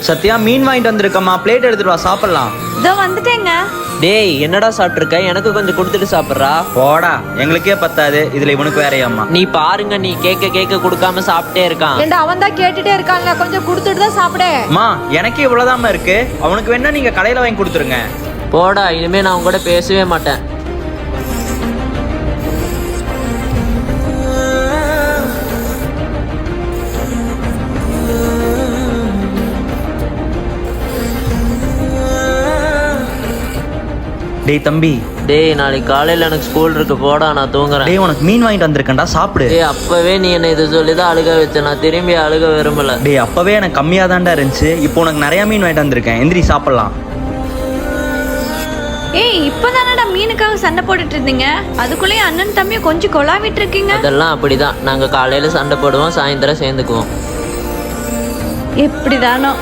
சத்யா மீன் வாங்கிட்டு வந்திருக்கம்மா, பிளேட் எடுத்துட்டு வா சாப்பிடலாம். இதோ வந்துட்டேங்க. டேய் என்னடா சாப்பிட்டுருக்க? எனக்கு கொஞ்சம் கொடுத்துட்டு சாப்பிட்றா. போடா, எங்களுக்கே பத்தாது, இதுல இவனுக்கு வேறையாம்மா. நீ பாருங்க, நீ கேக்க கொடுக்காம சாப்பிட்டே இருக்கான். ஏண்டா அவன் தான் கேட்டுட்டே இருக்காங்க, கொஞ்சம் கொடுத்துட்டு தான் சாப்பிடு. அம்மா எனக்கு இவ்வளவுதாம்மா இருக்கு, அவனுக்கு வேணா நீங்க கடையில வாங்கி கொடுத்துருங்க. போடா, இனிமே நான் உங்க கூட பேசவே மாட்டேன். டேய் தம்பி, டேய் நாளைக்கு காலையில எனக்கு ஸ்கூல் இருக்கு, போடா நான் தூங்குறேன். டேய் உனக்கு மீன் வாங்கிட்டு வந்திருக்கேன்டா, சாப்பிடு. டேய் அப்பவே நீ என்ன இது சொல்லிதான் அழுக வச்ச, நான் திரும்பி அழுக விரும்பல. டேய் அப்பவே எனக்கு கம்மியா தான்டா இருந்துச்சு, இப்போ உனக்கு நிறைய மீன் வாங்கிட்டு வந்திருக்கேன், எந்திரி சாப்பிடலாம். ஏய் இப்பதானடா மீனுக்காக சண்டை போட்டுட்டு இருந்தீங்க, அதுக்குள்ளேயே அண்ணன் தம்பியை கொஞ்சம் கொலாவிட்டு இருக்கீங்க. அதெல்லாம் அப்படிதான், நாங்க காலையில சண்டை போடுவோம், சாயந்தரம் சேர்ந்துக்குவோம். எப்படிதானோ.